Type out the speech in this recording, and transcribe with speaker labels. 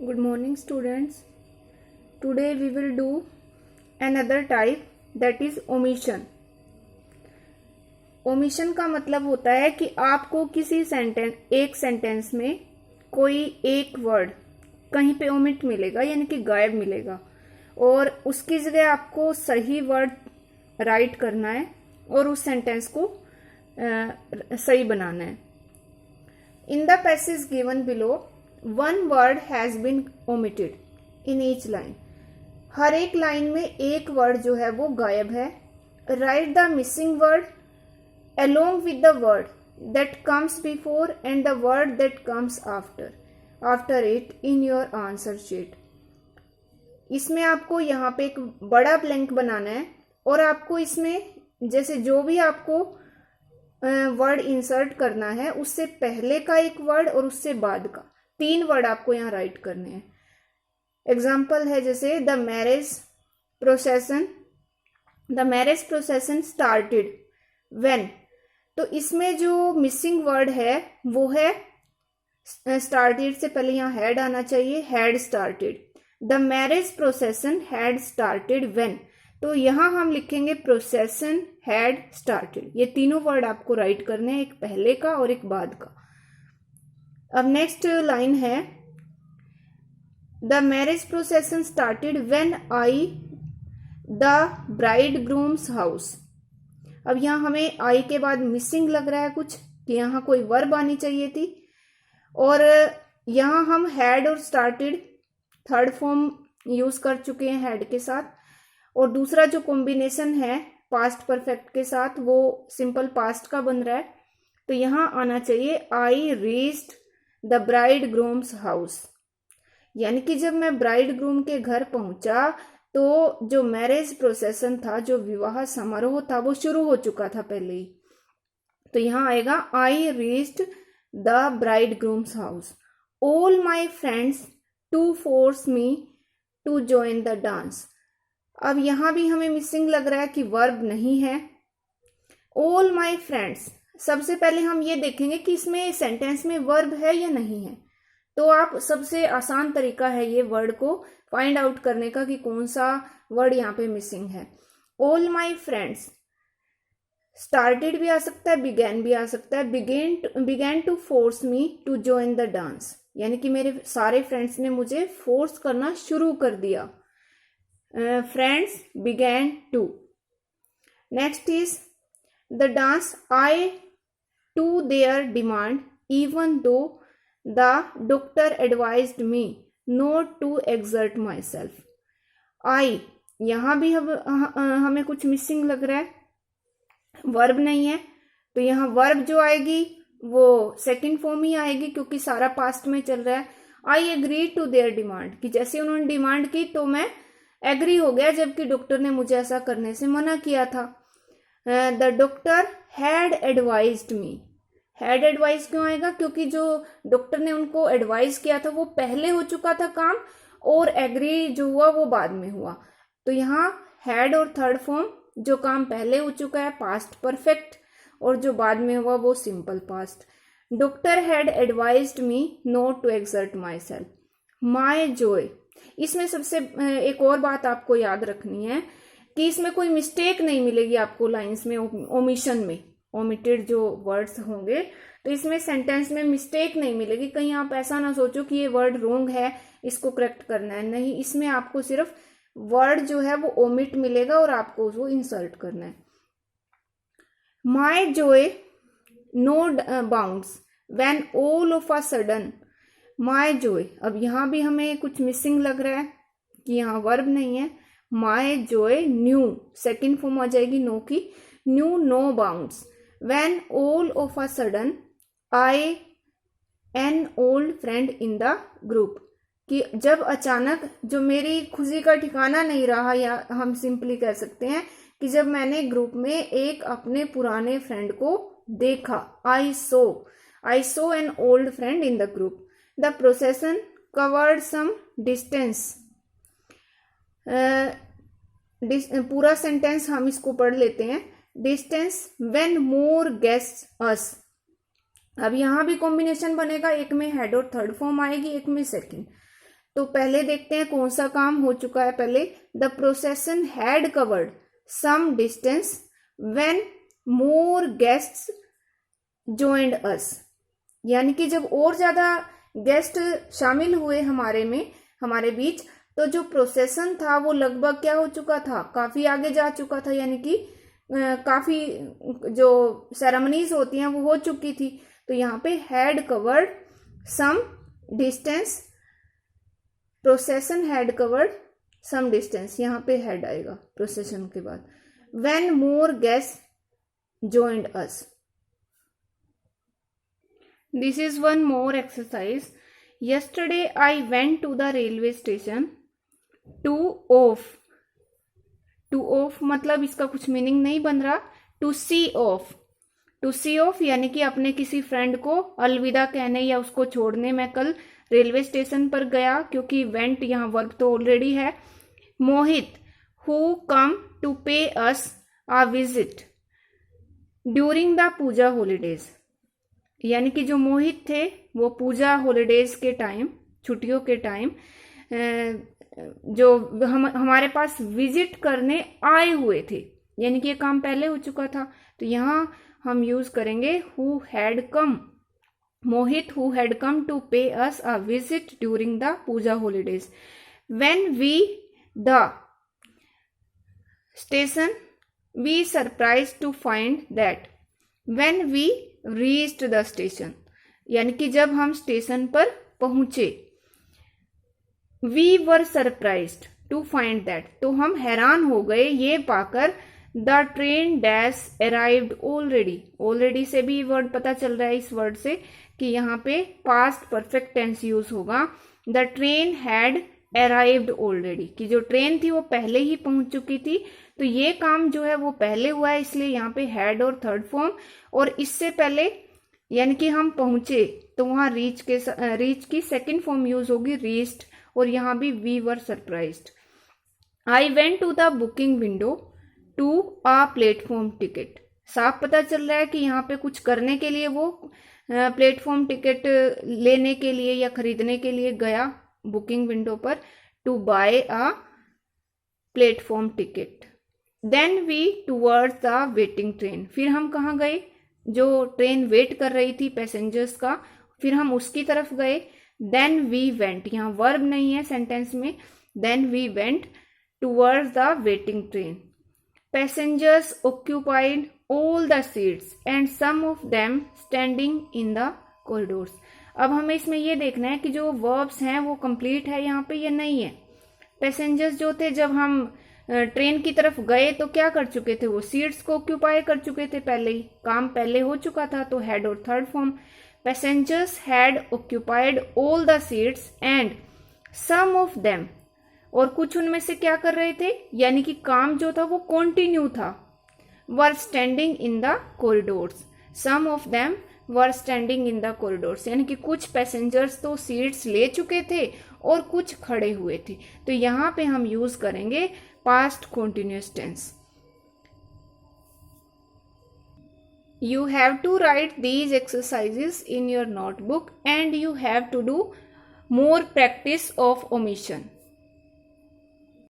Speaker 1: Good morning, students. Today we will do another type, that is omission. Omission का मतलब होता है कि आपको किसी एक सेंटेंस में कोई एक वर्ड कहीं पे ओमिट मिलेगा, यानी कि गायब मिलेगा, और उसकी जगह आपको सही वर्ड राइट करना है और उस सेंटेंस को सही बनाना है. In the passage given below, one word has been omitted in each line. हर एक लाइन में एक वर्ड जो है वो गायब है. Right the missing word along with the word that comes before and the word that comes after it in your answer sheet. इसमें आपको यहाँ पे एक बड़ा ब्लैंक बनाना है और आपको इसमें जैसे जो भी आपको वर्ड इंसर्ट करना है उससे पहले का एक वर्ड और उससे बाद का 3 वर्ड आपको यहाँ राइट करने हैं. एग्जाम्पल है जैसे द मैरिज प्रोसेसन स्टार्टेड व्हेन. तो इसमें जो मिसिंग वर्ड है वो है स्टार्टेड से पहले यहाँ हैड आना चाहिए, had started. The marriage प्रोसेसन had started when. तो यहाँ हम लिखेंगे प्रोसेसन हैड स्टार्टेड. ये तीनों वर्ड आपको राइट करने हैं, एक पहले का और एक बाद का. अब नेक्स्ट लाइन है the marriage प्रोसेसन started when I the bride groom's house. अब यहाँ हमें आई के बाद मिसिंग लग रहा है कुछ, कि यहाँ कोई वर्ब आनी चाहिए थी, और यहाँ हम हैड और स्टार्टेड थर्ड फॉर्म यूज कर चुके हैं हैड के साथ, और दूसरा जो कॉम्बिनेशन है पास्ट परफेक्ट के साथ वो सिंपल पास्ट का बन रहा है. तो यहाँ आना चाहिए आई reached the bride groom's house. यानी कि जब मैं ब्राइड ग्रूम के घर पहुंचा तो जो मैरिज प्रोसेसन था, जो विवाह समारोह था, वो शुरू हो चुका था पहले ही. तो यहाँ आएगा I reached the bride groom's house. All my friends to force me to join the dance. अब यहाँ भी हमें मिसिंग लग रहा है कि वर्ब नहीं है. ऑल माई फ्रेंड्स, सबसे पहले हम ये देखेंगे कि इसमें सेंटेंस में वर्ब है या नहीं है. तो आप सबसे आसान तरीका है ये वर्ड को फाइंड आउट करने का कि कौन सा वर्ड यहाँ पे मिसिंग है. ऑल माई फ्रेंड्स, स्टार्टेड भी आ सकता है, बिगैन भी आ सकता है. Began to force me to join the dance, यानी कि मेरे सारे फ्रेंड्स ने मुझे फोर्स करना शुरू कर दिया. Friends began to. Next is the dance I to their demand even though the doctor advised me not to exert myself. I, यहाँ भी हमें कुछ मिसिंग लग रहा है, वर्ब नहीं है. तो यहाँ वर्ब जो आएगी वो सेकंड फॉर्म ही आएगी क्योंकि सारा पास्ट में चल रहा है. I agree to their demand, कि जैसे उन्होंने डिमांड की तो मैं एग्री हो गया, जबकि डॉक्टर ने मुझे ऐसा करने से मना किया था. The doctor had advised me. Had advice क्यों आएगा? क्योंकि जो डॉक्टर ने उनको एडवाइस किया था वो पहले हो चुका था काम, और एग्री जो हुआ वो बाद में हुआ. तो यहाँ हैड और थर्ड फॉर्म, जो काम पहले हो चुका है पास्ट परफेक्ट, और जो बाद में हुआ वो simple past. Doctor had advised me not to exert myself. My joy, इसमें सबसे एक और बात आपको याद रखनी है कि इसमें कोई मिस्टेक नहीं मिलेगी आपको लाइंस में, ओमिशन में, ओमिटेड जो वर्ड्स होंगे तो इसमें सेंटेंस में मिस्टेक नहीं मिलेगी. कहीं आप ऐसा ना सोचो कि ये वर्ड रॉन्ग है, इसको करेक्ट करना है. नहीं, इसमें आपको सिर्फ वर्ड जो है वो ओमिट मिलेगा और आपको उसको इंसर्ट करना है. My joy no bounds when all of a sudden. My joy, अब यहाँ भी हमें कुछ मिसिंग लग रहा है कि यहाँ वर्ब नहीं है. My joy knew, second form आ जाएगी नो की, knew no bounds when all of a sudden I an old friend in the group. कि जब अचानक जो मेरी खुशी का ठिकाना नहीं रहा, या हम सिंपली कह सकते हैं कि जब मैंने ग्रुप में एक अपने पुराने फ्रेंड को देखा. I saw an old friend in the group. The procession covered some distance. पूरा सेंटेंस हम इसको पढ़ लेते हैं. डिस्टेंस व्हेन मोर गेस्ट्स अस. अब यहाँ भी कॉम्बिनेशन बनेगा, एक में हेड और थर्ड फॉर्म आएगी, एक में सेकंड. तो पहले देखते हैं कौन सा काम हो चुका है। पहले the procession had covered some distance when more guests joined us, यानी कि जब और ज्यादा गेस्ट शामिल हुए हमारे बीच, तो जो प्रोसेशन था वो लगभग क्या हो चुका था, काफी आगे जा चुका था, यानी कि काफी जो सेरेमनीज होती हैं वो हो चुकी थी। तो यहाँ पे had covered some distance, procession had covered some distance, यहाँ पे हैड आएगा प्रोसेशन के बाद। When more guest joined us. This is one more exercise. Yesterday I went to the railway station to off. To off मतलब इसका कुछ meaning नहीं बन रहा। To see off. To see off यानी कि अपने किसी फ्रेंड को अलविदा कहने या उसको छोड़ने मैं कल रेलवे स्टेशन पर गया, क्योंकि went यहाँ वर्ब तो ऑलरेडी है। Mohit who come to pay us a visit during the Puja holidays, यानी कि जो मोहित थे वो पूजा हॉलीडेज के टाइम, छुट्टियों के टाइम जो हमारे पास विजिट करने आए हुए थे, यानी कि ये काम पहले हो चुका था। तो यहाँ हम यूज करेंगे who had come, Mohit who had come to pay us a visit during the Puja holidays. When we the station we surprised to find that when we reached the station, यानी कि जब हम स्टेशन पर पहुंचे। we were surprised to find that, तो हम हैरान हो गए ये पाकर the train dash arrived already, already से भी वर्ड पता चल रहा है इस वर्ड से कि यहाँ पे past perfect tense यूज होगा। the train had arrived already, कि जो ट्रेन थी वो पहले ही पहुंच चुकी थी। तो ये काम जो है वो पहले हुआ है, इसलिए यहाँ पे हैड और थर्ड फॉर्म। और इससे पहले यानी कि हम पहुंचे तो वहां रीच की सेकंड फॉर्म यूज होगी रीच्ड, और यहाँ भी we were surprised. I went to the booking window to a platform ticket, साफ पता चल रहा है कि यहाँ पे कुछ करने के लिए वो प्लेटफॉर्म टिकट लेने के लिए या खरीदने के लिए गया बुकिंग विंडो पर, to buy a platform ticket. Then we towards the waiting train, फिर हम कहाँ गए, जो ट्रेन वेट कर रही थी पैसेंजर्स का, फिर हम उसकी तरफ गए। देन वी वेंट, यहाँ वर्ब नहीं है सेंटेंस में, then we went towards the waiting train. Passengers occupied all the seats and some of them standing in the corridors. अब हमें इसमें यह देखना है कि जो वर्ब्स हैं वो कंप्लीट है यहाँ पे या नहीं है। पैसेंजर्स जो थे जब हम ट्रेन की तरफ गए तो क्या कर चुके थे, वो सीट्स को ऑक्यूपाई कर चुके थे, पहले ही काम पहले हो चुका था, तो हैड और third form. Passengers had occupied all the seats and some of them, और कुछ उनमें से क्या कर रहे थे, यानी कि काम जो था वो कंटिन्यू था, were standing in the corridors. Some of them were standing in the corridors, यानी कि कुछ पैसेंजर्स तो सीट्स ले चुके थे और कुछ खड़े हुए थे। तो यहाँ पे हम यूज करेंगे past continuous tense. You have to write these exercises in your notebook and you have to do more practice of omission.